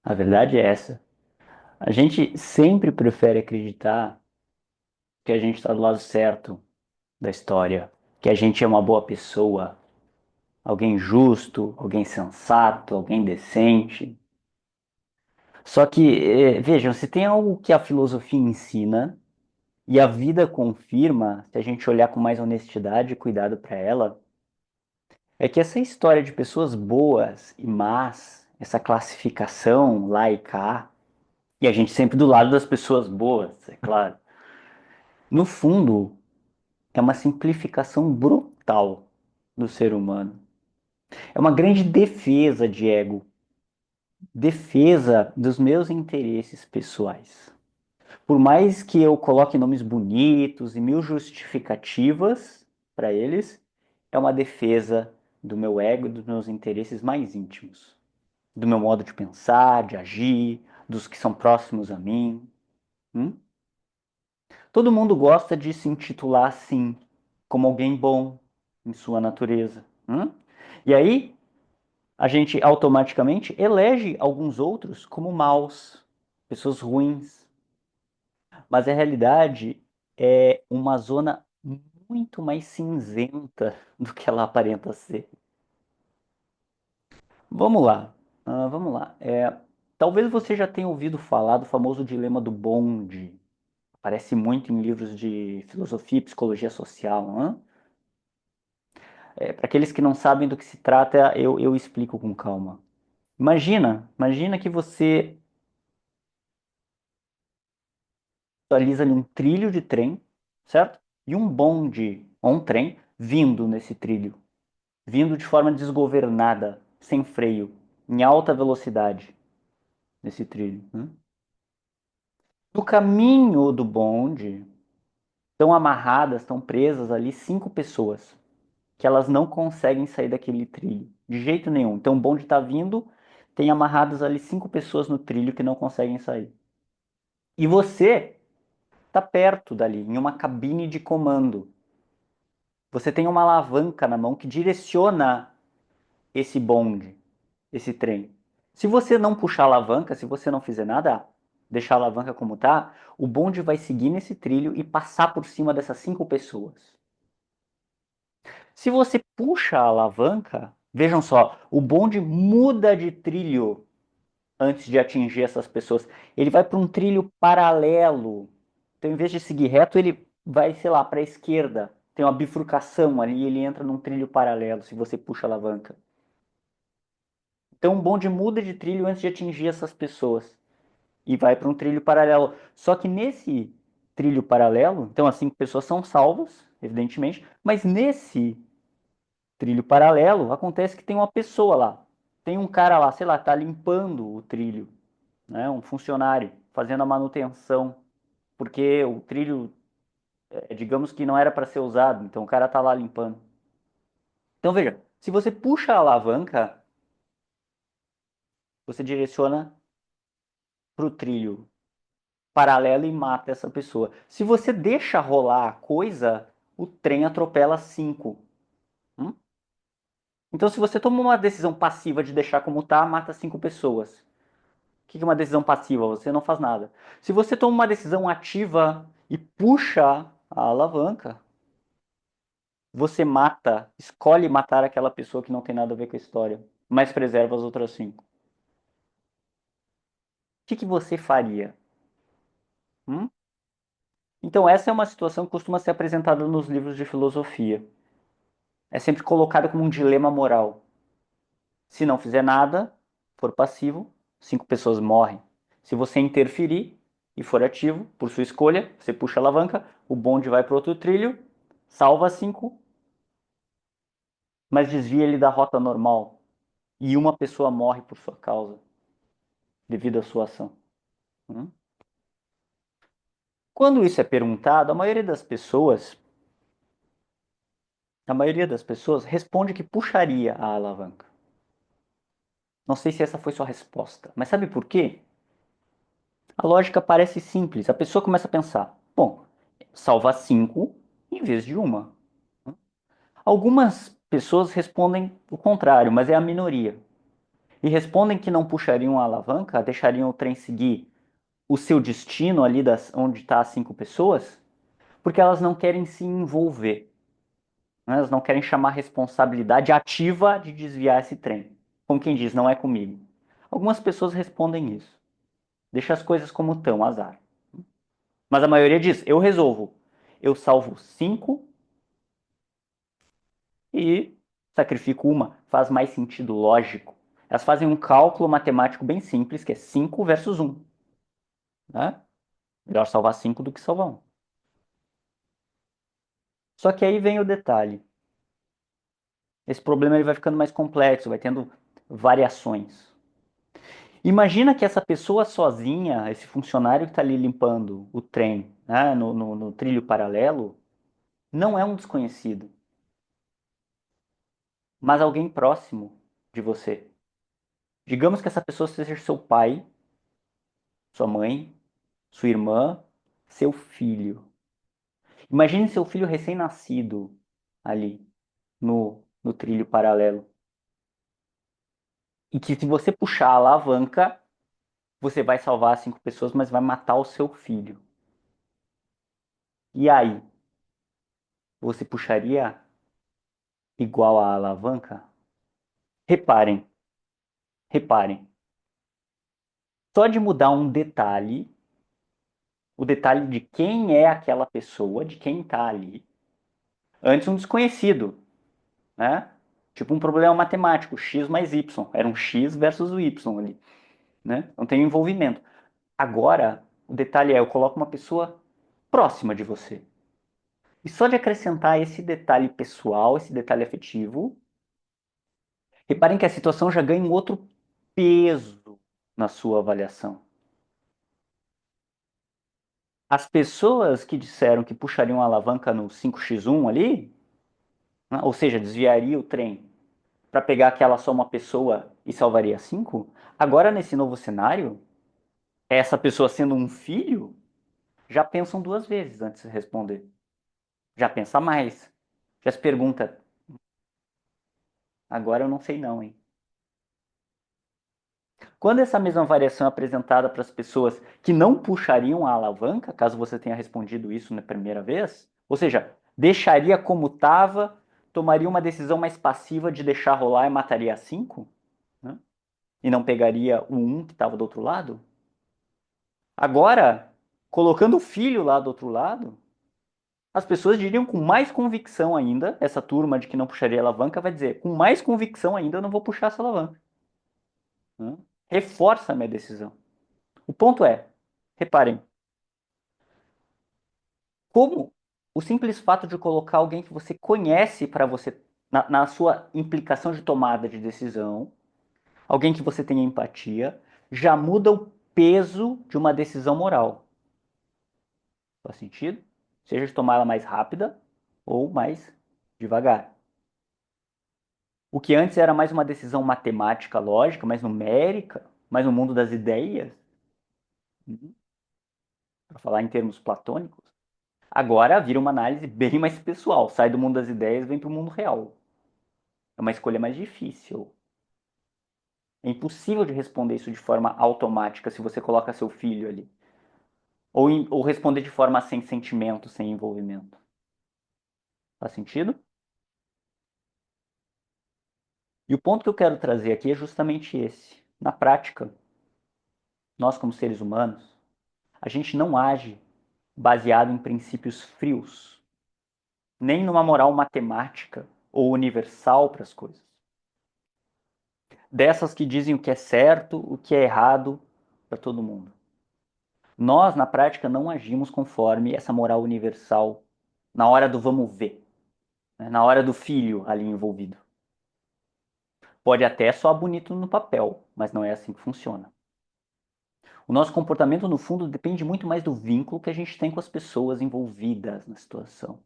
A verdade é essa. A gente sempre prefere acreditar que a gente está do lado certo da história, que a gente é uma boa pessoa, alguém justo, alguém sensato, alguém decente. Só que, vejam, se tem algo que a filosofia ensina e a vida confirma, se a gente olhar com mais honestidade e cuidado para ela, é que essa história de pessoas boas e más, essa classificação lá e cá, e a gente sempre do lado das pessoas boas, é claro. No fundo, é uma simplificação brutal do ser humano. É uma grande defesa de ego, defesa dos meus interesses pessoais. Por mais que eu coloque nomes bonitos e mil justificativas para eles, é uma defesa do meu ego e dos meus interesses mais íntimos, do meu modo de pensar, de agir, dos que são próximos a mim. Hum? Todo mundo gosta de se intitular assim, como alguém bom em sua natureza. E aí, a gente automaticamente elege alguns outros como maus, pessoas ruins. Mas a realidade é uma zona muito mais cinzenta do que ela aparenta ser. Vamos lá, vamos lá. Talvez você já tenha ouvido falar do famoso dilema do bonde. Aparece muito em livros de filosofia e psicologia social. Para aqueles que não sabem do que se trata, eu explico com calma. Imagina que você visualiza ali um trilho de trem, certo? E um bonde, ou um trem, vindo nesse trilho, vindo de forma desgovernada, sem freio, em alta velocidade nesse trilho. No caminho do bonde, estão amarradas, estão presas ali 5 pessoas, que elas não conseguem sair daquele trilho, de jeito nenhum. Então o bonde está vindo, tem amarradas ali 5 pessoas no trilho que não conseguem sair. E você está perto dali, em uma cabine de comando. Você tem uma alavanca na mão que direciona esse bonde, esse trem. Se você não puxar a alavanca, se você não fizer nada, deixar a alavanca como tá, o bonde vai seguir nesse trilho e passar por cima dessas 5 pessoas. Se você puxa a alavanca, vejam só, o bonde muda de trilho antes de atingir essas pessoas. Ele vai para um trilho paralelo. Então, em vez de seguir reto, ele vai, sei lá, para a esquerda. Tem uma bifurcação ali e ele entra num trilho paralelo se você puxa a alavanca. Então, o bonde muda de trilho antes de atingir essas pessoas e vai para um trilho paralelo. Só que nesse trilho paralelo, então as 5 pessoas são salvas, evidentemente, mas nesse trilho paralelo acontece que tem uma pessoa lá. Tem um cara lá, sei lá, tá limpando o trilho, né? Um funcionário fazendo a manutenção, porque o trilho, digamos que não era para ser usado, então o cara tá lá limpando. Então veja, se você puxa a alavanca, você direciona para o trilho paralelo e mata essa pessoa. Se você deixa rolar a coisa, o trem atropela 5. Hum? Então, se você toma uma decisão passiva de deixar como tá, mata 5 pessoas. O que é uma decisão passiva? Você não faz nada. Se você toma uma decisão ativa e puxa a alavanca, você mata, escolhe matar aquela pessoa que não tem nada a ver com a história, mas preserva as outras 5. O que você faria? Hum? Então, essa é uma situação que costuma ser apresentada nos livros de filosofia. É sempre colocada como um dilema moral. Se não fizer nada, for passivo, 5 pessoas morrem. Se você interferir e for ativo, por sua escolha, você puxa a alavanca, o bonde vai para outro trilho, salva 5, mas desvia ele da rota normal. E uma pessoa morre por sua causa, devido à sua ação. Hum? Quando isso é perguntado, a maioria das pessoas responde que puxaria a alavanca. Não sei se essa foi sua resposta, mas sabe por quê? A lógica parece simples. A pessoa começa a pensar: bom, salva 5 em vez de uma. Algumas pessoas respondem o contrário, mas é a minoria. e respondem que não puxariam a alavanca, deixariam o trem seguir o seu destino ali onde está as 5 pessoas, porque elas não querem se envolver, né? Elas não querem chamar a responsabilidade ativa de desviar esse trem. Como quem diz, não é comigo. Algumas pessoas respondem isso. Deixa as coisas como estão, azar. Mas a maioria diz, eu resolvo. Eu salvo 5 e sacrifico uma. Faz mais sentido lógico. Elas fazem um cálculo matemático bem simples, que é 5 versus 1. Né? Melhor salvar 5 do que salvar um. Só que aí vem o detalhe. Esse problema ele vai ficando mais complexo, vai tendo variações. Imagina que essa pessoa sozinha, esse funcionário que está ali limpando o trem, né, no trilho paralelo, não é um desconhecido, mas alguém próximo de você. Digamos que essa pessoa seja seu pai, sua mãe, sua irmã, seu filho. Imagine seu filho recém-nascido ali no trilho paralelo. E que se você puxar a alavanca, você vai salvar as 5 pessoas, mas vai matar o seu filho. E aí? Você puxaria igual a alavanca? Reparem, reparem. Só de mudar um detalhe, o detalhe de quem é aquela pessoa, de quem está ali. Antes um desconhecido, né? Tipo um problema matemático, x mais y. Era um x versus o y ali, né? Não tem envolvimento. Agora, o detalhe é, eu coloco uma pessoa próxima de você. E só de acrescentar esse detalhe pessoal, esse detalhe afetivo, reparem que a situação já ganha um outro peso na sua avaliação. As pessoas que disseram que puxariam a alavanca no 5x1 ali, né, ou seja, desviaria o trem para pegar aquela só uma pessoa e salvaria 5, agora nesse novo cenário, essa pessoa sendo um filho, já pensam 2 vezes antes de responder. Já pensa mais. Já se pergunta, agora eu não sei não, hein? Quando essa mesma variação é apresentada para as pessoas que não puxariam a alavanca, caso você tenha respondido isso na primeira vez, ou seja, deixaria como estava, tomaria uma decisão mais passiva de deixar rolar e mataria a 5, né? E não pegaria o 1 que estava do outro lado. Agora, colocando o filho lá do outro lado, as pessoas diriam com mais convicção ainda, essa turma de que não puxaria a alavanca vai dizer, com mais convicção ainda eu não vou puxar essa alavanca, né? Reforça a minha decisão. O ponto é, reparem, como o simples fato de colocar alguém que você conhece para você, na sua implicação de tomada de decisão, alguém que você tenha empatia, já muda o peso de uma decisão moral. Faz sentido? Seja de tomar ela mais rápida ou mais devagar. O que antes era mais uma decisão matemática, lógica, mais numérica, mais no mundo das ideias, para falar em termos platônicos, agora vira uma análise bem mais pessoal. Sai do mundo das ideias e vem para o mundo real. É uma escolha mais difícil. É impossível de responder isso de forma automática se você coloca seu filho ali. Ou responder de forma sem sentimento, sem envolvimento. Faz sentido? E o ponto que eu quero trazer aqui é justamente esse. Na prática, nós como seres humanos, a gente não age baseado em princípios frios, nem numa moral matemática ou universal para as coisas. Dessas que dizem o que é certo, o que é errado para todo mundo. Nós, na prática, não agimos conforme essa moral universal na hora do vamos ver, né? Na hora do filho ali envolvido. Pode até soar bonito no papel, mas não é assim que funciona. O nosso comportamento, no fundo, depende muito mais do vínculo que a gente tem com as pessoas envolvidas na situação.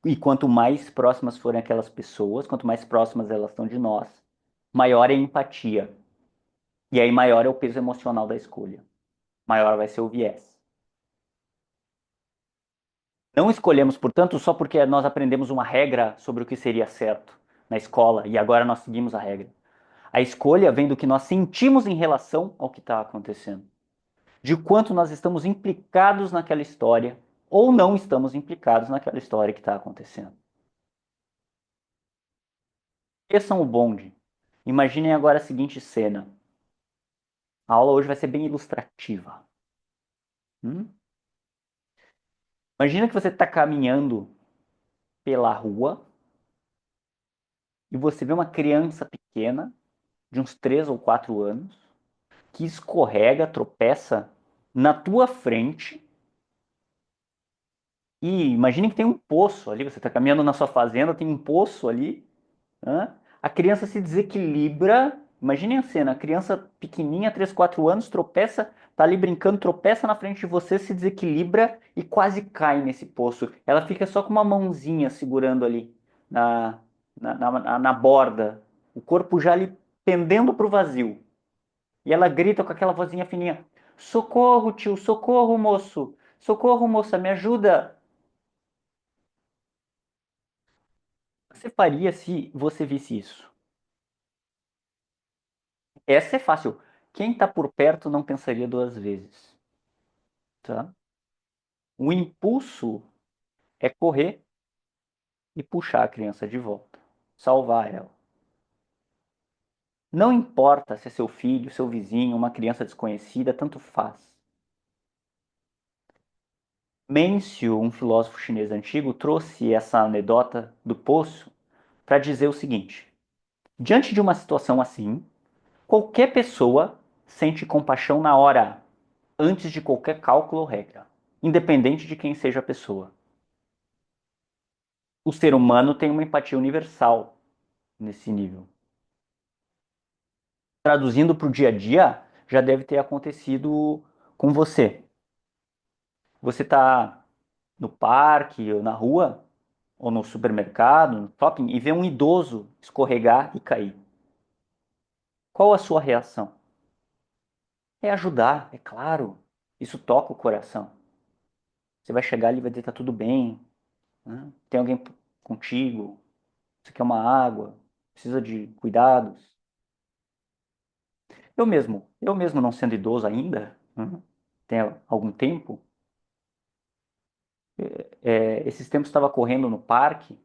E quanto mais próximas forem aquelas pessoas, quanto mais próximas elas estão de nós, maior é a empatia. E aí maior é o peso emocional da escolha. Maior vai ser o viés. Não escolhemos, portanto, só porque nós aprendemos uma regra sobre o que seria certo na escola e agora nós seguimos a regra. A escolha vem do que nós sentimos em relação ao que está acontecendo. De quanto nós estamos implicados naquela história ou não estamos implicados naquela história que está acontecendo. Esqueçam o bonde. Imaginem agora a seguinte cena. A aula hoje vai ser bem ilustrativa. Hum? Imagina que você está caminhando pela rua e você vê uma criança pequena, de uns 3 ou 4 anos, que escorrega, tropeça na tua frente. E imagine que tem um poço ali, você está caminhando na sua fazenda, tem um poço ali. Hã? A criança se desequilibra. Imaginem a cena: a criança pequenininha, 3, 4 anos, tropeça, tá ali brincando, tropeça na frente de você, se desequilibra e quase cai nesse poço. Ela fica só com uma mãozinha segurando ali na, na borda, o corpo já ali pendendo para o vazio. E ela grita com aquela vozinha fininha: Socorro, tio, socorro, moço, socorro, moça, me ajuda. O que você faria se você visse isso? Essa é fácil. Quem está por perto não pensaria duas vezes, tá? O impulso é correr e puxar a criança de volta, salvar ela. Não importa se é seu filho, seu vizinho, uma criança desconhecida, tanto faz. Mêncio, um filósofo chinês antigo, trouxe essa anedota do poço para dizer o seguinte: diante de uma situação assim, qualquer pessoa sente compaixão na hora, antes de qualquer cálculo ou regra, independente de quem seja a pessoa. O ser humano tem uma empatia universal nesse nível. Traduzindo para o dia a dia, já deve ter acontecido com você. Você está no parque, ou na rua, ou no supermercado, no shopping, e vê um idoso escorregar e cair. Qual a sua reação? É ajudar, é claro. Isso toca o coração. Você vai chegar ali e vai dizer: tá tudo bem, né? Tem alguém contigo, você quer uma água, precisa de cuidados. Eu mesmo não sendo idoso ainda, né, tem algum tempo, esses tempos estava correndo no parque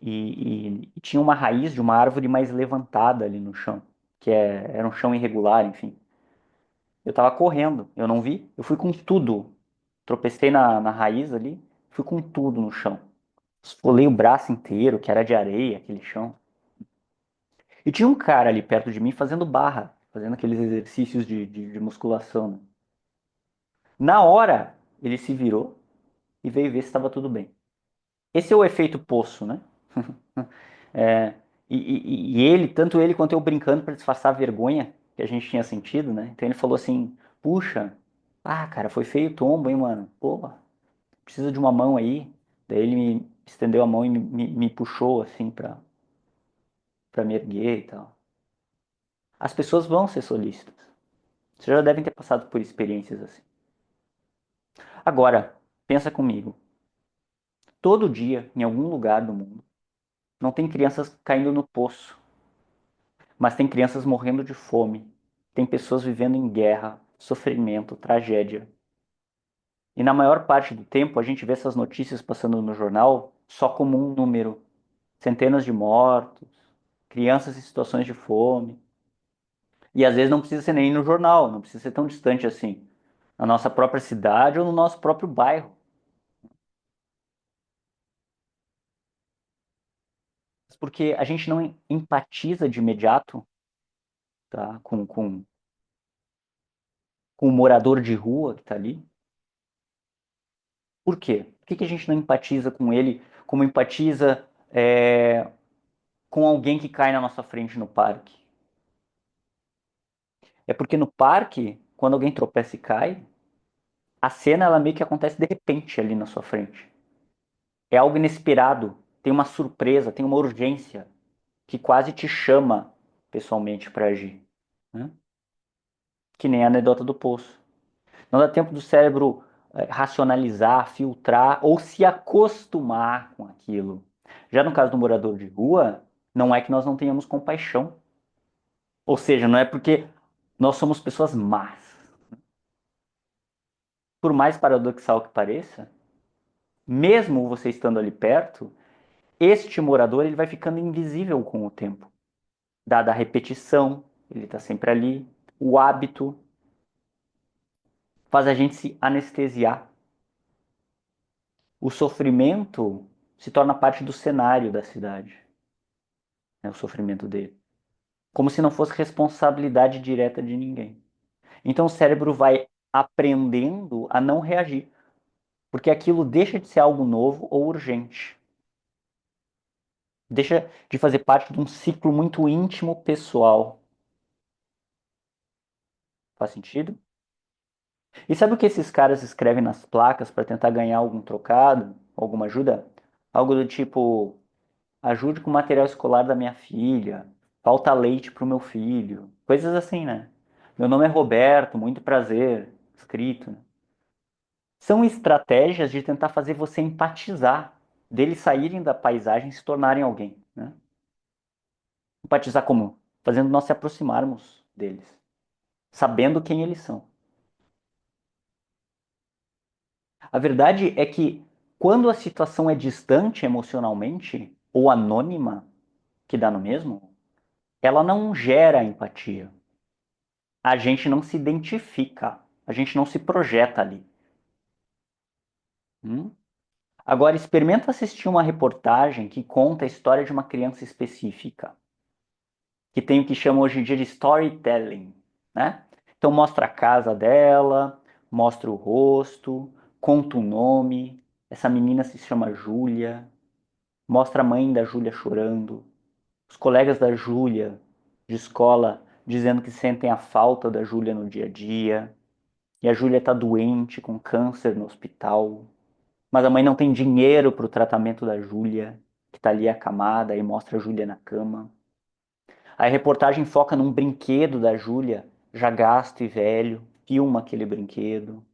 e tinha uma raiz de uma árvore mais levantada ali no chão, era um chão irregular, enfim. Eu estava correndo, eu não vi, eu fui com tudo. Tropecei na raiz ali, fui com tudo no chão. Esfolei o braço inteiro, que era de areia, aquele chão. E tinha um cara ali perto de mim fazendo barra, fazendo aqueles exercícios de musculação, né? Na hora, ele se virou e veio ver se estava tudo bem. Esse é o efeito poço, né? É, ele, tanto ele quanto eu brincando para disfarçar a vergonha que a gente tinha sentido, né? Então ele falou assim: puxa, cara, foi feio o tombo, hein, mano? Pô, precisa de uma mão aí. Daí ele me estendeu a mão e me puxou assim para me erguer e tal. As pessoas vão ser solícitas. Vocês já devem ter passado por experiências assim. Agora, pensa comigo. Todo dia, em algum lugar do mundo, não tem crianças caindo no poço, mas tem crianças morrendo de fome. Tem pessoas vivendo em guerra, sofrimento, tragédia. E na maior parte do tempo a gente vê essas notícias passando no jornal só como um número. Centenas de mortos, crianças em situações de fome. E às vezes não precisa ser nem no jornal, não precisa ser tão distante assim. Na nossa própria cidade ou no nosso próprio bairro. Porque a gente não empatiza de imediato, tá, com o morador de rua que está ali. Por quê? Por que a gente não empatiza com ele como empatiza com alguém que cai na nossa frente no parque? É porque no parque, quando alguém tropeça e cai, a cena ela meio que acontece de repente ali na sua frente. É algo inesperado, tem uma surpresa, tem uma urgência que quase te chama pessoalmente para agir, né? Que nem a anedota do poço. Não dá tempo do cérebro racionalizar, filtrar ou se acostumar com aquilo. Já no caso do morador de rua, Não é que nós não tenhamos compaixão. Ou seja, não é porque nós somos pessoas más. Por mais paradoxal que pareça, mesmo você estando ali perto, este morador ele vai ficando invisível com o tempo. Dada a repetição, ele está sempre ali. O hábito faz a gente se anestesiar. O sofrimento se torna parte do cenário da cidade, né, o sofrimento dele. Como se não fosse responsabilidade direta de ninguém. Então o cérebro vai aprendendo a não reagir, porque aquilo deixa de ser algo novo ou urgente. Deixa de fazer parte de um ciclo muito íntimo pessoal. Faz sentido? E sabe o que esses caras escrevem nas placas para tentar ganhar algum trocado, alguma ajuda? Algo do tipo: ajude com o material escolar da minha filha, falta leite para o meu filho. Coisas assim, né? Meu nome é Roberto, muito prazer. Escrito, né? São estratégias de tentar fazer você empatizar, deles saírem da paisagem e se tornarem alguém, né? Empatizar como? Fazendo nós se aproximarmos deles, sabendo quem eles são. A verdade é que quando a situação é distante emocionalmente ou anônima, que dá no mesmo, ela não gera empatia. A gente não se identifica, a gente não se projeta ali. Hum? Agora, experimenta assistir uma reportagem que conta a história de uma criança específica, que tem o que chama hoje em dia de storytelling, né? Então mostra a casa dela, mostra o rosto, conta o nome. Essa menina se chama Júlia. Mostra a mãe da Júlia chorando, os colegas da Júlia de escola dizendo que sentem a falta da Júlia no dia a dia. E a Júlia está doente, com câncer no hospital. Mas a mãe não tem dinheiro para o tratamento da Júlia, que está ali acamada, e mostra a Júlia na cama. A reportagem foca num brinquedo da Júlia, já gasto e velho, filma aquele brinquedo.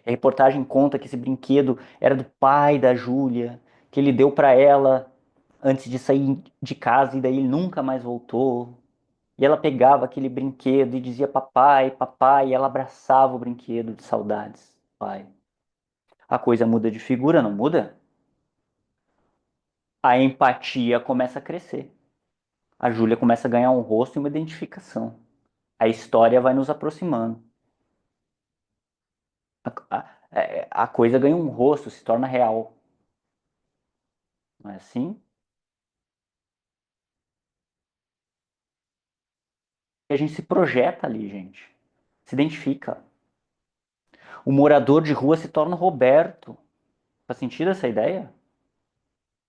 A reportagem conta que esse brinquedo era do pai da Júlia, que ele deu para ela antes de sair de casa e daí ele nunca mais voltou. E ela pegava aquele brinquedo e dizia papai, papai, e ela abraçava o brinquedo de saudades, pai. A coisa muda de figura, não muda? A empatia começa a crescer. A Júlia começa a ganhar um rosto e uma identificação. A história vai nos aproximando. A coisa ganha um rosto, se torna real. Não é assim? E a gente se projeta ali, gente. Se identifica. O morador de rua se torna o Roberto. Faz sentido essa ideia?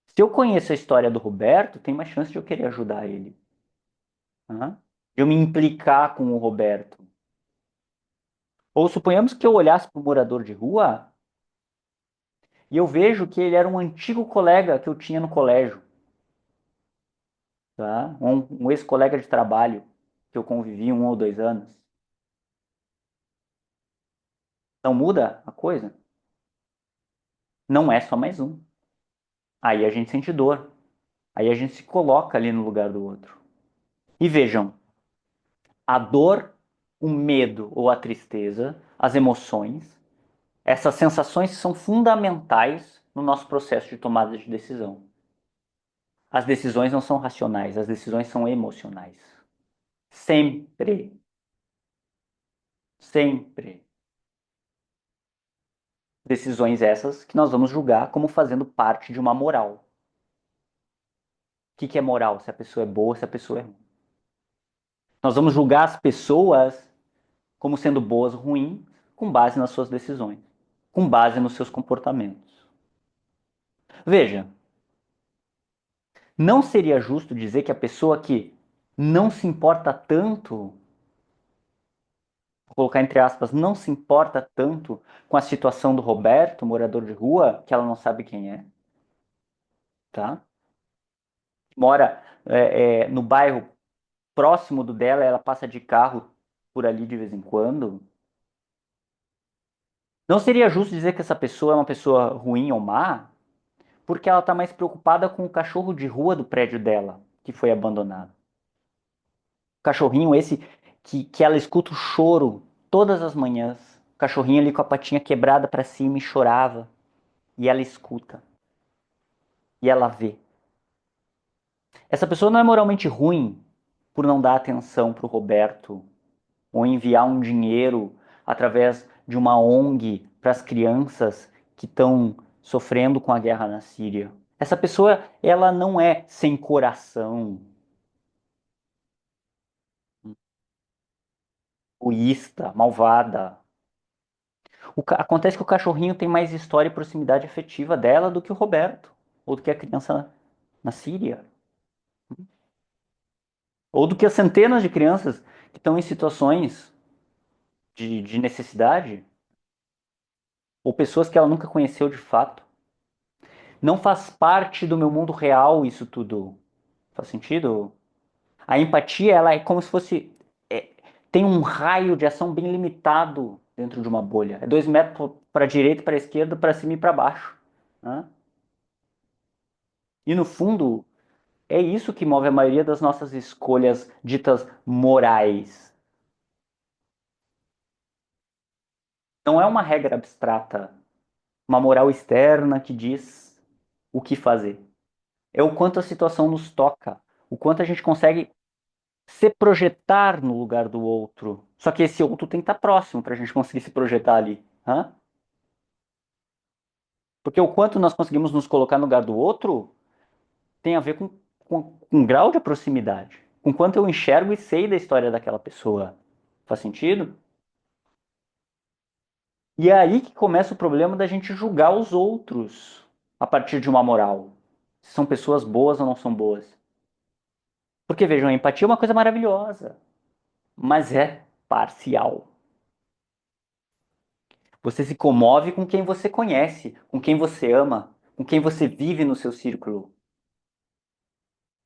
Se eu conheço a história do Roberto, tem mais chance de eu querer ajudar ele. Né? De eu me implicar com o Roberto. Ou suponhamos que eu olhasse para o morador de rua e eu vejo que ele era um antigo colega que eu tinha no colégio. Tá? Um ex-colega de trabalho que eu convivi 1 ou 2 anos. Então muda a coisa? Não é só mais um. Aí a gente sente dor. Aí a gente se coloca ali no lugar do outro. E vejam, a dor, o medo ou a tristeza, as emoções, essas sensações são fundamentais no nosso processo de tomada de decisão. As decisões não são racionais, as decisões são emocionais. Sempre, sempre. Decisões essas que nós vamos julgar como fazendo parte de uma moral. O que é moral? Se a pessoa é boa, se a pessoa é ruim. Nós vamos julgar as pessoas como sendo boas ou ruins com base nas suas decisões, com base nos seus comportamentos. Veja, não seria justo dizer que a pessoa que não se importa tanto, vou colocar entre aspas, não se importa tanto com a situação do Roberto, morador de rua, que ela não sabe quem é, tá? Mora no bairro próximo do dela, ela passa de carro por ali de vez em quando. Não seria justo dizer que essa pessoa é uma pessoa ruim ou má, porque ela está mais preocupada com o cachorro de rua do prédio dela. que foi abandonado. Cachorrinho esse que ela escuta o choro todas as manhãs. O cachorrinho ali com a patinha quebrada para cima e chorava. E ela escuta. E ela vê. Essa pessoa não é moralmente ruim por não dar atenção para o Roberto ou enviar um dinheiro através de uma ONG para as crianças que estão sofrendo com a guerra na Síria. Essa pessoa, ela não é sem coração, egoísta, malvada. Acontece que o cachorrinho tem mais história e proximidade afetiva dela do que o Roberto, ou do que a criança na Síria, ou do que as centenas de crianças que estão em situações de necessidade, ou pessoas que ela nunca conheceu de fato. Não faz parte do meu mundo real isso tudo. Faz sentido? A empatia, ela é como se fosse. é, Tem um raio de ação bem limitado dentro de uma bolha. É 2 metros para a direita, para a esquerda, para cima e para baixo. Né? E no fundo, é isso que move a maioria das nossas escolhas ditas morais. Não é uma regra abstrata, uma moral externa que diz o que fazer. É o quanto a situação nos toca, o quanto a gente consegue se projetar no lugar do outro. Só que esse outro tem que estar próximo para a gente conseguir se projetar ali. Hã? Porque o quanto nós conseguimos nos colocar no lugar do outro tem a ver com um grau de proximidade. Com quanto eu enxergo e sei da história daquela pessoa. Faz sentido? E é aí que começa o problema da gente julgar os outros a partir de uma moral. Se são pessoas boas ou não são boas. Porque vejam, a empatia é uma coisa maravilhosa, mas é parcial. Você se comove com quem você conhece, com quem você ama, com quem você vive no seu círculo.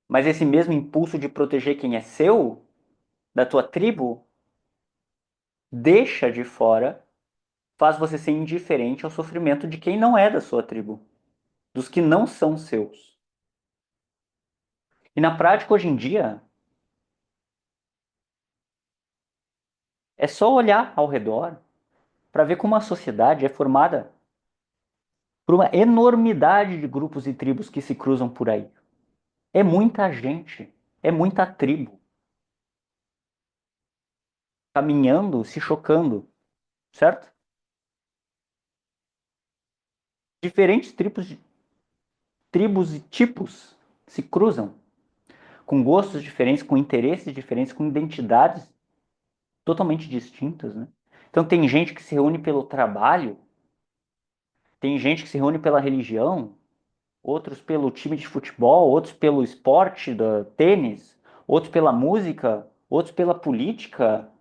Mas esse mesmo impulso de proteger quem é seu, da tua tribo, deixa de fora, faz você ser indiferente ao sofrimento de quem não é da sua tribo, dos que não são seus. E na prática, hoje em dia, é só olhar ao redor para ver como a sociedade é formada por uma enormidade de grupos e tribos que se cruzam por aí. É muita gente, é muita tribo, caminhando, se chocando, certo? Diferentes tribos e tipos se cruzam, com gostos diferentes, com interesses diferentes, com identidades totalmente distintas, né? Então tem gente que se reúne pelo trabalho, tem gente que se reúne pela religião, outros pelo time de futebol, outros pelo esporte, da tênis, outros pela música, outros pela política,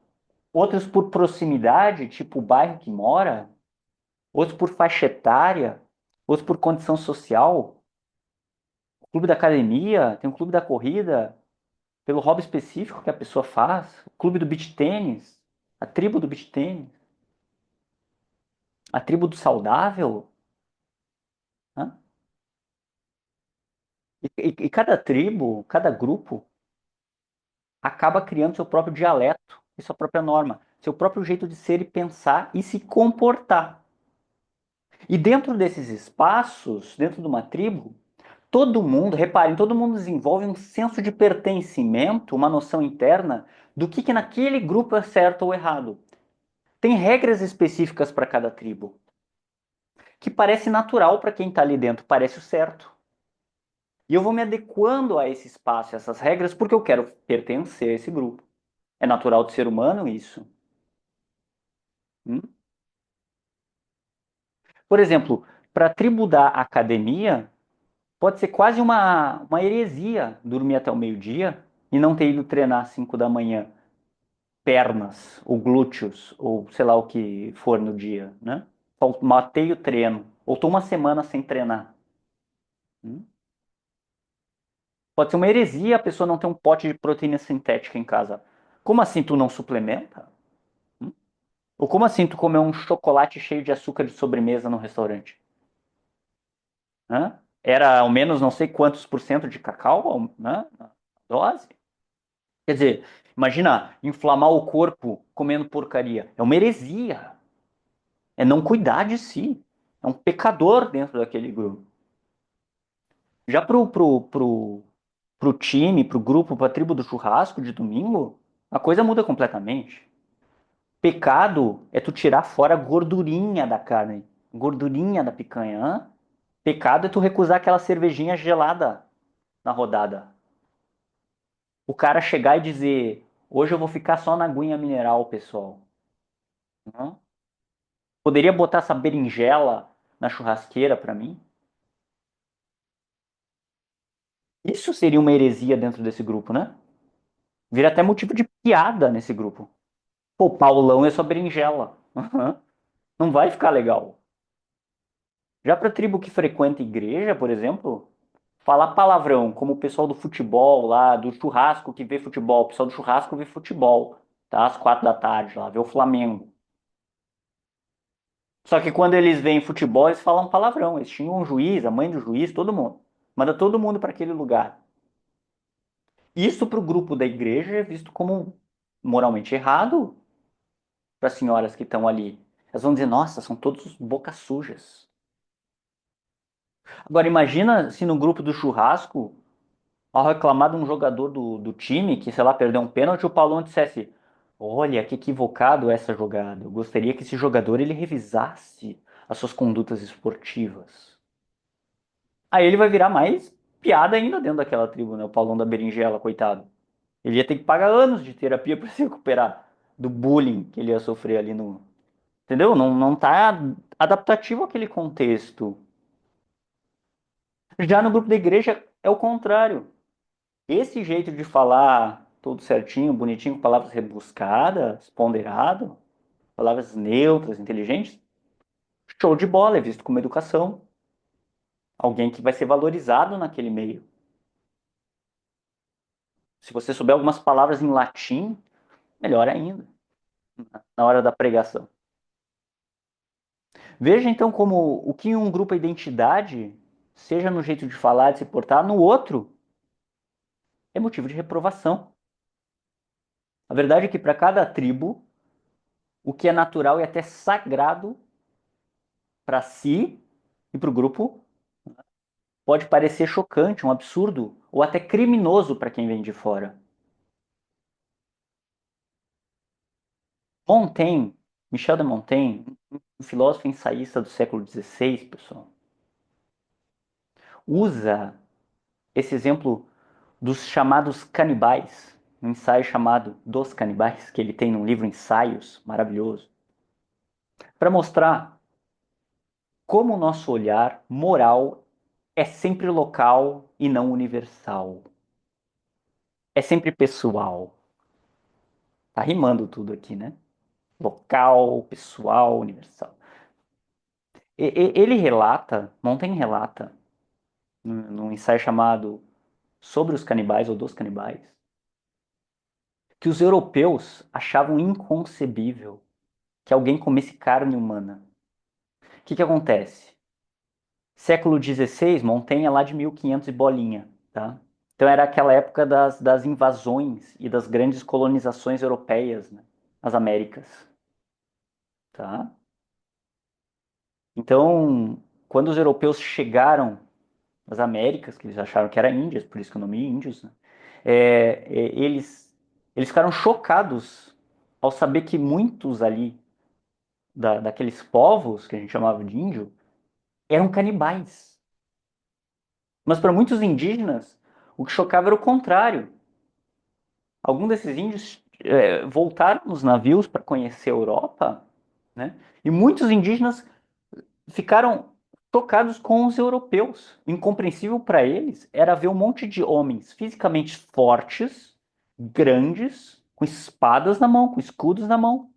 outros por proximidade, tipo o bairro que mora, outros por faixa etária, outros por condição social. O clube da academia, tem um clube da corrida, pelo hobby específico que a pessoa faz, o clube do beach tênis, a tribo do beach tênis, a tribo do saudável, né? E cada tribo, cada grupo, acaba criando seu próprio dialeto e sua própria norma, seu próprio jeito de ser e pensar e se comportar. E dentro desses espaços, dentro de uma tribo, todo mundo, reparem, todo mundo desenvolve um senso de pertencimento, uma noção interna do que naquele grupo é certo ou errado. Tem regras específicas para cada tribo, que parece natural para quem está ali dentro, parece o certo. E eu vou me adequando a esse espaço, a essas regras, porque eu quero pertencer a esse grupo. É natural do ser humano isso. Hum? Por exemplo, para a tribo da academia, pode ser quase uma heresia dormir até o meio-dia e não ter ido treinar às 5 da manhã pernas, ou glúteos, ou sei lá o que for no dia, né? Matei o treino, ou tô uma semana sem treinar. Hum? Pode ser uma heresia a pessoa não ter um pote de proteína sintética em casa. Como assim tu não suplementa? Hum? Ou como assim tu comer um chocolate cheio de açúcar de sobremesa no restaurante? Hã? Era ao menos não sei quantos por cento de cacau, né? Dose. Quer dizer, imagina inflamar o corpo comendo porcaria. É uma heresia. É não cuidar de si. É um pecador dentro daquele grupo. Já pro time, pro grupo, pra tribo do churrasco de domingo, a coisa muda completamente. Pecado é tu tirar fora a gordurinha da carne, gordurinha da picanha. Hã? Pecado é tu recusar aquela cervejinha gelada na rodada. O cara chegar e dizer: hoje eu vou ficar só na aguinha mineral, pessoal. Hã? Poderia botar essa berinjela na churrasqueira pra mim? Isso seria uma heresia dentro desse grupo, né? Vira até motivo de piada nesse grupo. Pô, Paulão é só berinjela. Aham. Não vai ficar legal. Já pra tribo que frequenta igreja, por exemplo, falar palavrão, como o pessoal do futebol lá, do churrasco que vê futebol, o pessoal do churrasco vê futebol, tá? Às 4 da tarde lá, vê o Flamengo. Só que quando eles veem futebol, eles falam palavrão. Eles xingam o juiz, a mãe do juiz, todo mundo. Manda todo mundo para aquele lugar. Isso para o grupo da igreja é visto como moralmente errado para as senhoras que estão ali. Elas vão dizer, nossa, são todos bocas sujas. Agora imagina se no grupo do churrasco, ao reclamar de um jogador do time que, sei lá, perdeu um pênalti, o Paulão dissesse, olha, que equivocado essa jogada. Eu gostaria que esse jogador ele revisasse as suas condutas esportivas. Aí ele vai virar mais piada ainda dentro daquela tribo, né? O Paulão da Berinjela, coitado. Ele ia ter que pagar anos de terapia para se recuperar do bullying que ele ia sofrer ali no. Entendeu? Não tá adaptativo àquele contexto. Já no grupo da igreja é o contrário. Esse jeito de falar todo certinho, bonitinho, com palavras rebuscadas, ponderado, palavras neutras, inteligentes, show de bola, é visto como educação. Alguém que vai ser valorizado naquele meio. Se você souber algumas palavras em latim, melhor ainda, na hora da pregação. Veja então como o que em um grupo é identidade, seja no jeito de falar, de se portar, no outro é motivo de reprovação. A verdade é que para cada tribo, o que é natural e até sagrado para si e para o grupo pode parecer chocante, um absurdo ou até criminoso para quem vem de fora. Montaigne, Michel de Montaigne, um filósofo ensaísta do século XVI, pessoal, usa esse exemplo dos chamados canibais, um ensaio chamado Dos Canibais, que ele tem num livro Ensaios, maravilhoso, para mostrar como o nosso olhar moral é sempre local e não universal. É sempre pessoal. Tá rimando tudo aqui, né? Local, pessoal, universal. Ele relata, Montaigne relata, num ensaio chamado Sobre os Canibais ou Dos Canibais, que os europeus achavam inconcebível que alguém comesse carne humana. O que acontece? Século XVI, Montaigne é lá de 1500 e bolinha, tá? Então era aquela época das invasões e das grandes colonizações europeias, né? As Américas, tá? Então, quando os europeus chegaram às Américas, que eles acharam que era Índias, por isso que o nome é Índios, né? Eles ficaram chocados ao saber que muitos ali daqueles povos que a gente chamava de índio eram canibais. Mas para muitos indígenas, o que chocava era o contrário. Alguns desses índios voltaram nos navios para conhecer a Europa, né? E muitos indígenas ficaram chocados com os europeus. Incompreensível para eles era ver um monte de homens fisicamente fortes, grandes, com espadas na mão, com escudos na mão,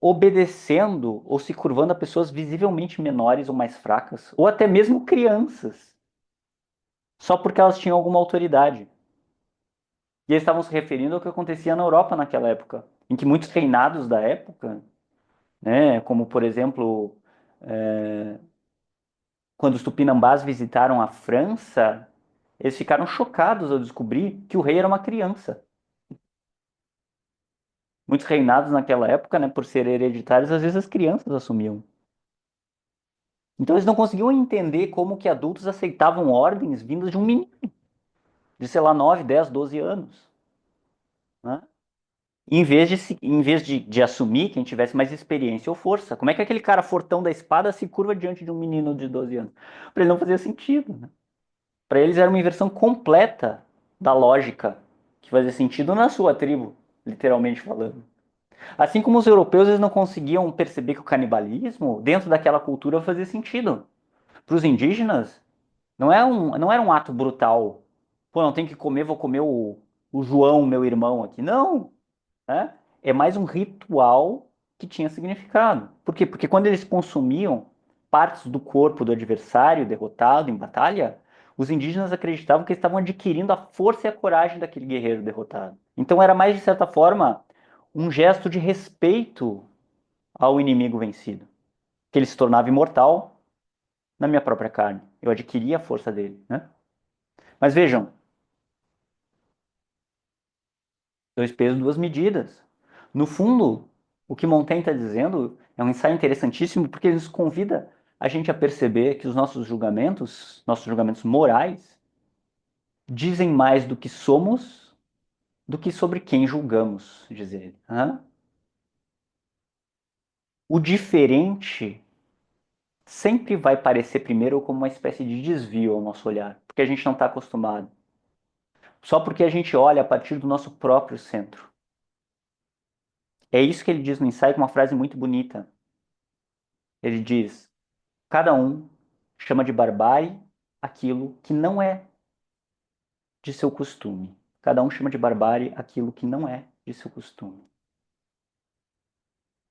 obedecendo ou se curvando a pessoas visivelmente menores ou mais fracas, ou até mesmo crianças, só porque elas tinham alguma autoridade. E eles estavam se referindo ao que acontecia na Europa naquela época, em que muitos reinados da época, né, como por exemplo, quando os tupinambás visitaram a França, Eles ficaram chocados ao descobrir que o rei era uma criança. Muitos reinados naquela época, né, por serem hereditários, às vezes as crianças assumiam. Então eles não conseguiam entender como que adultos aceitavam ordens vindas de um menino de, sei lá, 9, 10, 12 anos. Né? Em vez de assumir quem tivesse mais experiência ou força, como é que aquele cara fortão da espada se curva diante de um menino de 12 anos? Para ele não fazia sentido. Né? Para eles era uma inversão completa da lógica, que fazia sentido na sua tribo, literalmente falando. Assim como os europeus eles não conseguiam perceber que o canibalismo, dentro daquela cultura, fazia sentido. Para os indígenas, não era um ato brutal. Pô, não tem que comer, vou comer o João, meu irmão aqui. Não, né? É mais um ritual que tinha significado. Por quê? Porque quando eles consumiam partes do corpo do adversário derrotado em batalha, os indígenas acreditavam que eles estavam adquirindo a força e a coragem daquele guerreiro derrotado. Então era mais, de certa forma, um gesto de respeito ao inimigo vencido, que ele se tornava imortal na minha própria carne. Eu adquiria a força dele, né? Mas vejam, dois pesos, duas medidas. No fundo, o que Montaigne está dizendo é um ensaio interessantíssimo porque ele nos convida a gente a perceber que os nossos julgamentos morais, dizem mais do que somos do que sobre quem julgamos, diz ele. O diferente sempre vai parecer primeiro como uma espécie de desvio ao nosso olhar, porque a gente não está acostumado. Só porque a gente olha a partir do nosso próprio centro. É isso que ele diz no ensaio com uma frase muito bonita. Ele diz: cada um chama de barbárie aquilo que não é de seu costume. Cada um chama de barbárie aquilo que não é de seu costume.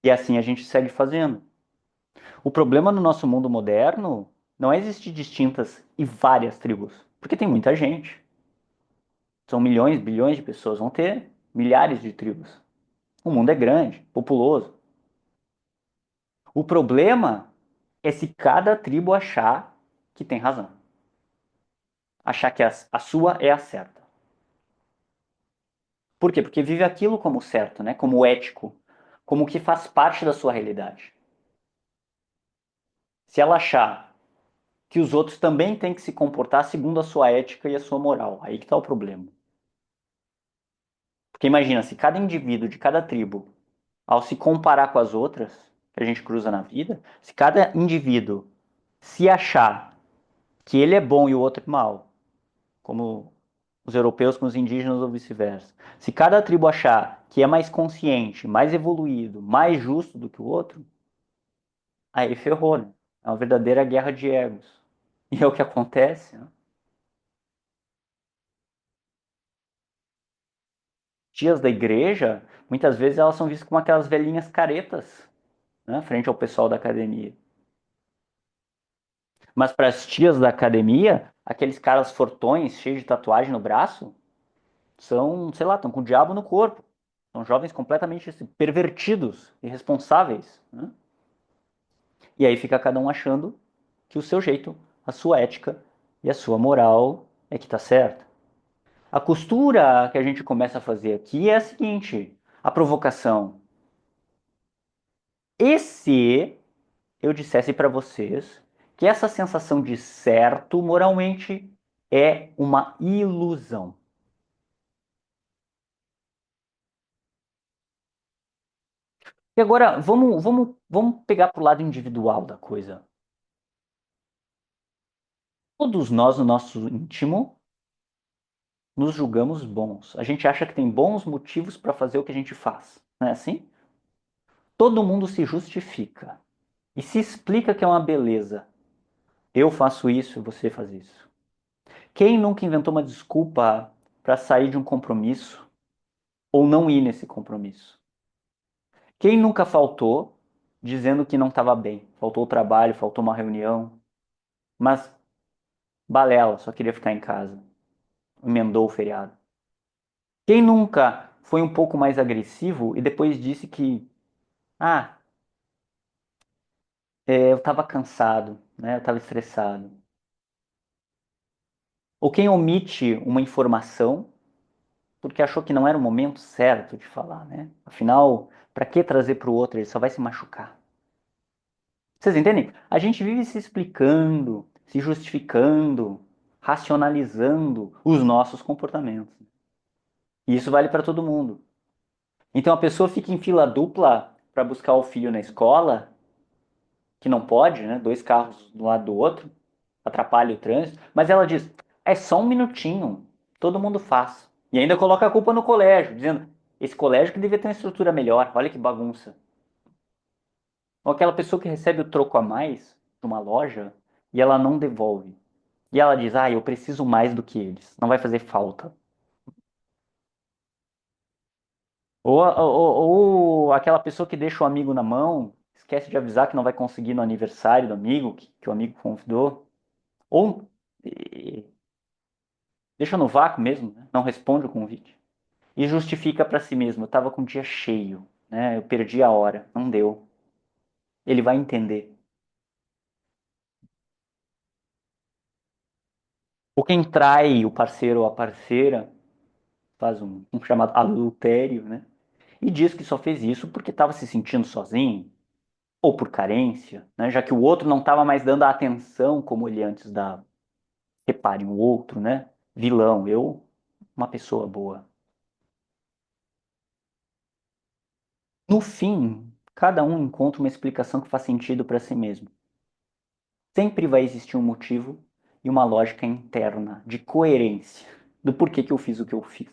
E assim a gente segue fazendo. O problema no nosso mundo moderno não é existir distintas e várias tribos, porque tem muita gente. São milhões, bilhões de pessoas, vão ter milhares de tribos. O mundo é grande, populoso. O problema é se cada tribo achar que tem razão. Achar que a sua é a certa. Por quê? Porque vive aquilo como certo, né? Como ético, como que faz parte da sua realidade. Se ela achar que os outros também têm que se comportar segundo a sua ética e a sua moral, aí que está o problema. Porque imagina, se cada indivíduo de cada tribo, ao se comparar com as outras, que a gente cruza na vida, se cada indivíduo se achar que ele é bom e o outro é mal, como os europeus com os indígenas ou vice-versa. Se cada tribo achar que é mais consciente, mais evoluído, mais justo do que o outro, aí ferrou, né? É uma verdadeira guerra de egos. E é o que acontece. Né? Tias da igreja, muitas vezes elas são vistas como aquelas velhinhas caretas, né, frente ao pessoal da academia. Mas para as tias da academia, aqueles caras fortões, cheios de tatuagem no braço, são, sei lá, estão com o diabo no corpo. São jovens completamente assim, pervertidos, irresponsáveis. Né? E aí fica cada um achando que o seu jeito, a sua ética e a sua moral é que está certa. A costura que a gente começa a fazer aqui é a seguinte: a provocação. E se eu dissesse para vocês que essa sensação de certo moralmente é uma ilusão? E agora vamos pegar para o lado individual da coisa. Todos nós, no nosso íntimo, nos julgamos bons. A gente acha que tem bons motivos para fazer o que a gente faz. Não é assim? Todo mundo se justifica e se explica que é uma beleza. Eu faço isso, você faz isso. Quem nunca inventou uma desculpa para sair de um compromisso ou não ir nesse compromisso? Quem nunca faltou dizendo que não estava bem? Faltou o trabalho, faltou uma reunião, mas balela, só queria ficar em casa. Emendou o feriado. Quem nunca foi um pouco mais agressivo e depois disse que, ah, eu estava cansado, né? Eu estava estressado. Ou quem omite uma informação porque achou que não era o momento certo de falar, né? Afinal, para que trazer para o outro? Ele só vai se machucar. Vocês entendem? A gente vive se explicando, se justificando, racionalizando os nossos comportamentos. E isso vale para todo mundo. Então a pessoa fica em fila dupla para buscar o filho na escola, que não pode, né? Dois carros do lado do outro, atrapalha o trânsito, mas ela diz: é só um minutinho, todo mundo faz. E ainda coloca a culpa no colégio, dizendo: esse colégio que devia ter uma estrutura melhor, olha que bagunça. Ou aquela pessoa que recebe o troco a mais de uma loja e ela não devolve. E ela diz: ah, eu preciso mais do que eles, não vai fazer falta. Ou aquela pessoa que deixa o amigo na mão, esquece de avisar que não vai conseguir no aniversário do amigo, que o amigo convidou. Ou deixa no vácuo mesmo, né? Não responde o convite. E justifica para si mesmo: eu estava com o dia cheio, né? Eu perdi a hora, não deu. Ele vai entender. Ou quem trai o parceiro ou a parceira, faz um chamado adultério, né? E diz que só fez isso porque estava se sentindo sozinho, ou por carência, né? Já que o outro não estava mais dando a atenção como ele antes dava. Repare, o outro, né? Vilão, eu, uma pessoa boa. No fim, cada um encontra uma explicação que faz sentido para si mesmo. Sempre vai existir um motivo e uma lógica interna de coerência do porquê que eu fiz o que eu fiz.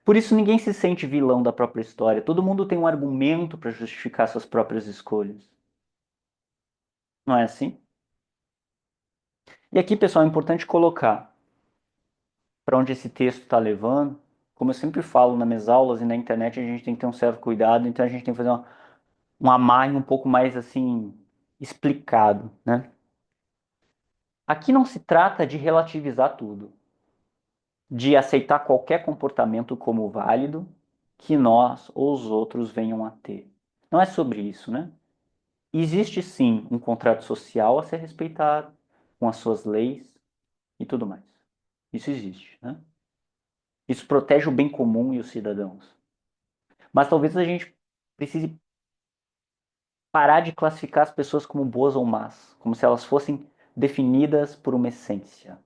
Por isso ninguém se sente vilão da própria história. Todo mundo tem um argumento para justificar suas próprias escolhas. Não é assim? E aqui, pessoal, é importante colocar para onde esse texto está levando. Como eu sempre falo nas minhas aulas e na internet, a gente tem que ter um certo cuidado, então a gente tem que fazer um amarre um pouco mais assim explicado, né? Aqui não se trata de relativizar tudo, de aceitar qualquer comportamento como válido que nós ou os outros venham a ter. Não é sobre isso, né? Existe sim um contrato social a ser respeitado, com as suas leis e tudo mais. Isso existe, né? Isso protege o bem comum e os cidadãos. Mas talvez a gente precise parar de classificar as pessoas como boas ou más, como se elas fossem definidas por uma essência.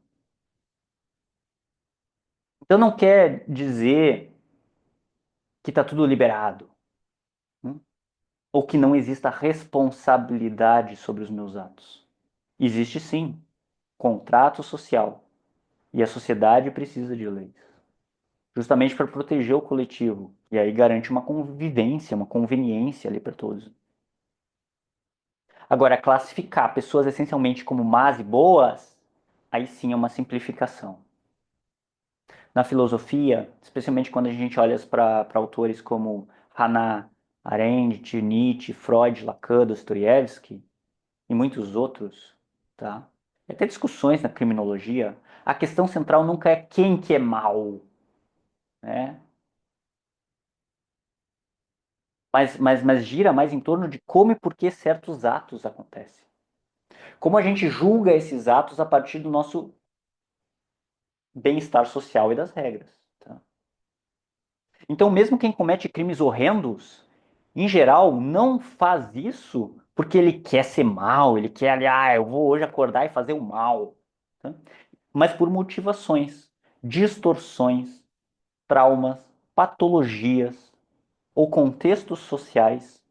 Então não quer dizer que está tudo liberado, né? Ou que não exista responsabilidade sobre os meus atos. Existe sim contrato social e a sociedade precisa de leis, justamente para proteger o coletivo e aí garante uma convivência, uma conveniência ali para todos. Agora, classificar pessoas essencialmente como más e boas, aí sim é uma simplificação. Na filosofia, especialmente quando a gente olha para autores como Hannah Arendt, Nietzsche, Freud, Lacan, Dostoiévski e muitos outros, tá? E até discussões na criminologia, a questão central nunca é quem que é mal, né? Mas gira mais em torno de como e por que certos atos acontecem. Como a gente julga esses atos a partir do nosso bem-estar social e das regras. Tá? Então, mesmo quem comete crimes horrendos, em geral, não faz isso porque ele quer ser mal, ele quer, eu vou hoje acordar e fazer o mal. Tá? Mas por motivações, distorções, traumas, patologias ou contextos sociais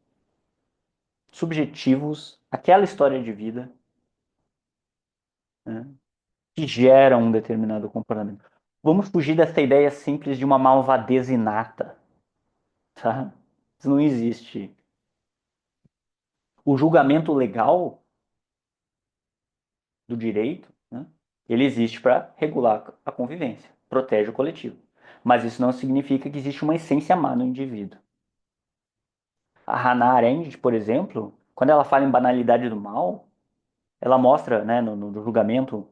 subjetivos, aquela história de vida, né, que geram um determinado comportamento. Vamos fugir dessa ideia simples de uma malvadez inata, tá? Isso não existe. O julgamento legal do direito, né, ele existe para regular a convivência, protege o coletivo. Mas isso não significa que existe uma essência má no indivíduo. A Hannah Arendt, por exemplo, quando ela fala em banalidade do mal, ela mostra, né, no julgamento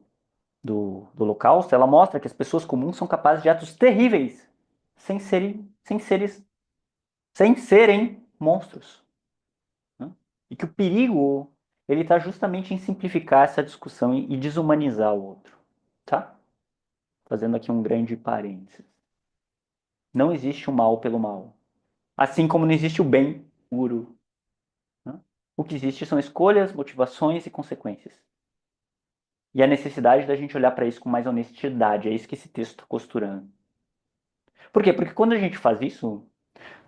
do Holocausto, ela mostra que as pessoas comuns são capazes de atos terríveis sem serem monstros, né? E que o perigo ele está justamente em simplificar essa discussão e desumanizar o outro. tá? Fazendo aqui um grande parênteses. Não existe o mal pelo mal. Assim como não existe o bem puro. Né? O que existe são escolhas, motivações e consequências. E a necessidade da gente olhar para isso com mais honestidade. É isso que esse texto está costurando. Por quê? Porque quando a gente faz isso,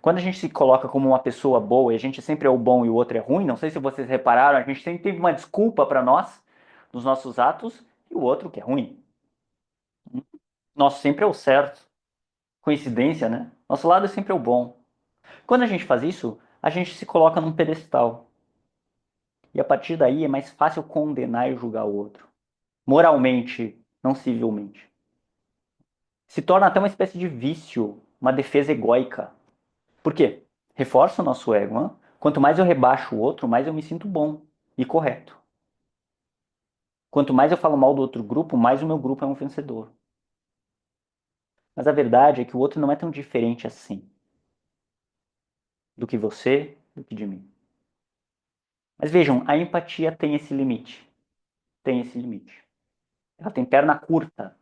quando a gente se coloca como uma pessoa boa e a gente sempre é o bom e o outro é ruim, não sei se vocês repararam, a gente sempre tem uma desculpa para nós, dos nossos atos, e o outro que é ruim. Nosso sempre é o certo. Coincidência, né? Nosso lado é sempre o bom. Quando a gente faz isso, a gente se coloca num pedestal. E a partir daí é mais fácil condenar e julgar o outro. Moralmente, não civilmente. Se torna até uma espécie de vício, uma defesa egóica. Por quê? Reforça o nosso ego. Hein? Quanto mais eu rebaixo o outro, mais eu me sinto bom e correto. Quanto mais eu falo mal do outro grupo, mais o meu grupo é um vencedor. Mas a verdade é que o outro não é tão diferente assim do que você, do que de mim. Mas vejam, a empatia tem esse limite. Tem esse limite. Ela tem perna curta.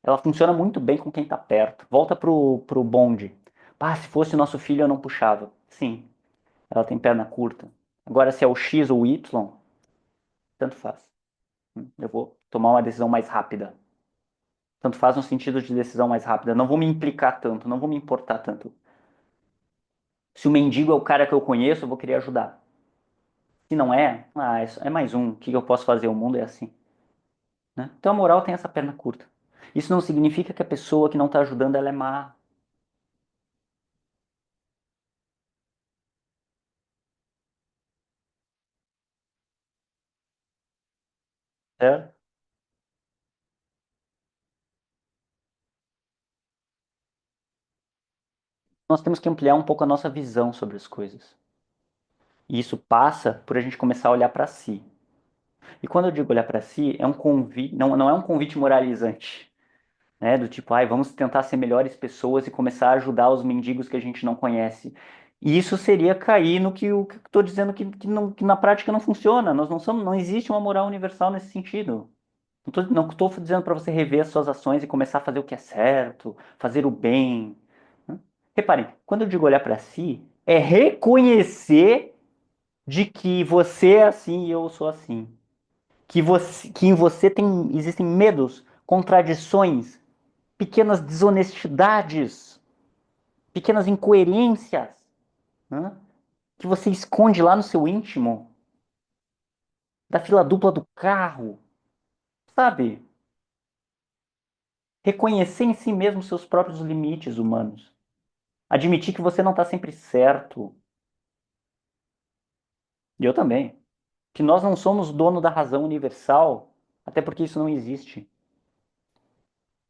Ela funciona muito bem com quem está perto. Volta pro bonde. Ah, se fosse nosso filho eu não puxava. Sim, ela tem perna curta. Agora, se é o X ou o Y, tanto faz. Eu vou tomar uma decisão mais rápida. Tanto faz no sentido de decisão mais rápida. Não vou me implicar tanto, não vou me importar tanto. Se o mendigo é o cara que eu conheço, eu vou querer ajudar. Se não é, é mais um. O que eu posso fazer? O mundo é assim. Né? Então a moral tem essa perna curta. Isso não significa que a pessoa que não está ajudando ela é má. Certo? Nós temos que ampliar um pouco a nossa visão sobre as coisas. E isso passa por a gente começar a olhar para si. E quando eu digo olhar para si, é um convite, não é um convite moralizante. Né? Do tipo, ai, vamos tentar ser melhores pessoas e começar a ajudar os mendigos que a gente não conhece. E isso seria cair no que eu estou dizendo que na prática não funciona. Nós não somos, não existe uma moral universal nesse sentido. Não estou dizendo para você rever as suas ações e começar a fazer o que é certo, fazer o bem. Né? Reparem, quando eu digo olhar para si, é reconhecer de que você é assim e eu sou assim. Que em você existem medos, contradições, pequenas desonestidades, pequenas incoerências, né? Que você esconde lá no seu íntimo, da fila dupla do carro, sabe? Reconhecer em si mesmo seus próprios limites humanos. Admitir que você não está sempre certo. E eu também. Que nós não somos dono da razão universal, até porque isso não existe.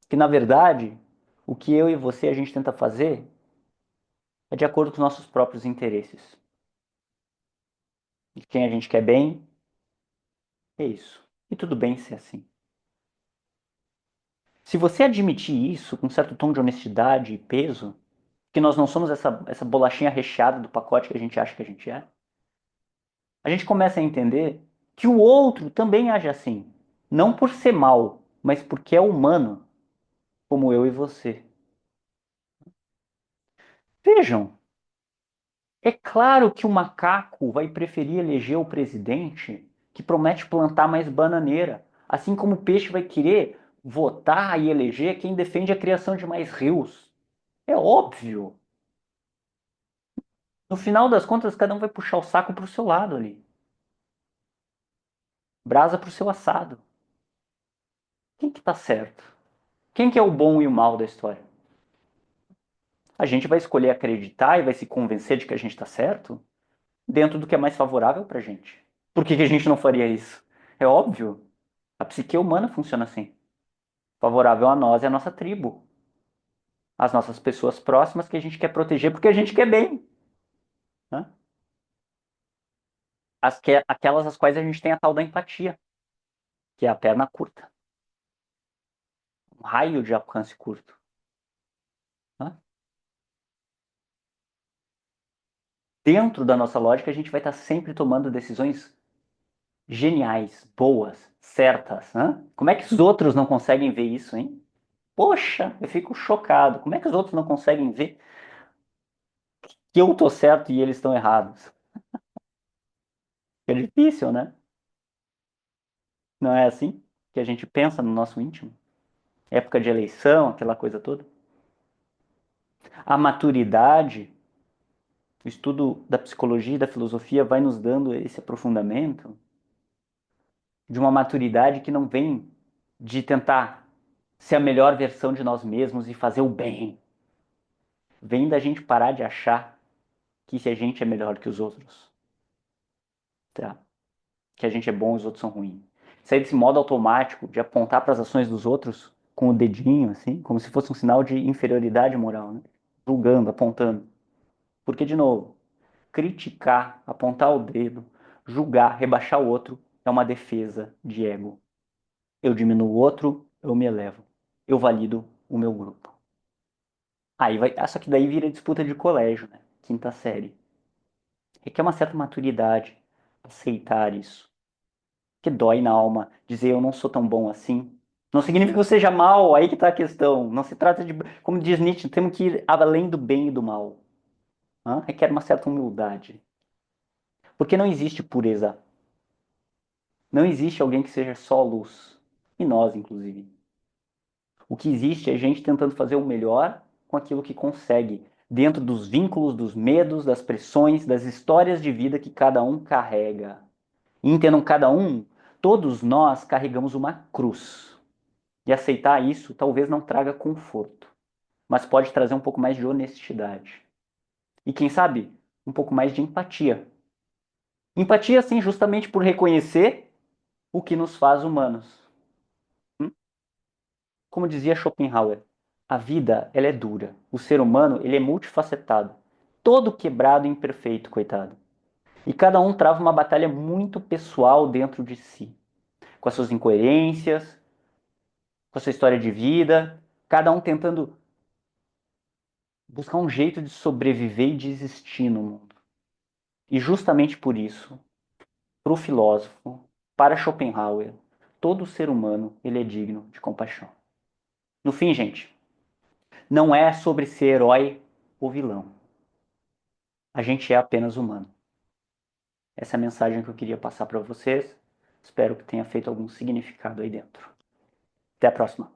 Que na verdade, o que eu e você a gente tenta fazer é de acordo com os nossos próprios interesses. De quem a gente quer bem, é isso. E tudo bem ser assim. Se você admitir isso com um certo tom de honestidade e peso, que nós não somos essa bolachinha recheada do pacote que a gente acha que a gente é, a gente começa a entender que o outro também age assim. Não por ser mal, mas porque é humano, como eu e você. Vejam, é claro que o macaco vai preferir eleger o presidente que promete plantar mais bananeira, assim como o peixe vai querer votar e eleger quem defende a criação de mais rios. É óbvio. No final das contas, cada um vai puxar o saco pro seu lado ali. Brasa pro seu assado. Quem que tá certo? Quem que é o bom e o mal da história? A gente vai escolher acreditar e vai se convencer de que a gente tá certo dentro do que é mais favorável pra gente. Por que que a gente não faria isso? É óbvio. A psique humana funciona assim. Favorável a nós e a nossa tribo. As nossas pessoas próximas que a gente quer proteger porque a gente quer bem. Né? Aquelas às quais a gente tem a tal da empatia, que é a perna curta. Um raio de alcance curto. Né? Dentro da nossa lógica, a gente vai estar sempre tomando decisões geniais, boas, certas, né? Como é que os outros não conseguem ver isso, hein? Poxa, eu fico chocado. Como é que os outros não conseguem ver que eu tô certo e eles estão errados? É difícil, né? Não é assim que a gente pensa no nosso íntimo? Época de eleição, aquela coisa toda. A maturidade, o estudo da psicologia e da filosofia vai nos dando esse aprofundamento de uma maturidade que não vem de tentar ser a melhor versão de nós mesmos e fazer o bem. Vem da gente parar de achar que a gente é melhor que os outros, tá? Que a gente é bom e os outros são ruins. Sair desse modo automático de apontar para as ações dos outros com o dedinho, assim, como se fosse um sinal de inferioridade moral, né? Julgando, apontando. Porque, de novo, criticar, apontar o dedo, julgar, rebaixar o outro é uma defesa de ego. Eu diminuo o outro, eu me elevo. Eu valido o meu grupo. Aí vai, só que daí vira disputa de colégio, né? Quinta série. Requer uma certa maturidade aceitar isso. Que dói na alma dizer eu não sou tão bom assim. Não significa que eu seja mal, aí que tá a questão. Não se trata de, como diz Nietzsche, temos que ir além do bem e do mal. Requer uma certa humildade. Porque não existe pureza. Não existe alguém que seja só luz. E nós, inclusive. O que existe é gente tentando fazer o melhor com aquilo que consegue, dentro dos vínculos, dos medos, das pressões, das histórias de vida que cada um carrega. E entendam cada um, todos nós carregamos uma cruz. E aceitar isso talvez não traga conforto, mas pode trazer um pouco mais de honestidade. E quem sabe, um pouco mais de empatia. Empatia, sim, justamente por reconhecer o que nos faz humanos. Hum? Como dizia Schopenhauer, a vida ela é dura. O ser humano ele é multifacetado, todo quebrado e imperfeito, coitado. E cada um trava uma batalha muito pessoal dentro de si, com as suas incoerências, com a sua história de vida, cada um tentando buscar um jeito de sobreviver e de existir no mundo. E justamente por isso, para o filósofo, para Schopenhauer, todo ser humano ele é digno de compaixão. No fim, gente, não é sobre ser herói ou vilão. A gente é apenas humano. Essa é a mensagem que eu queria passar para vocês. Espero que tenha feito algum significado aí dentro. Até a próxima.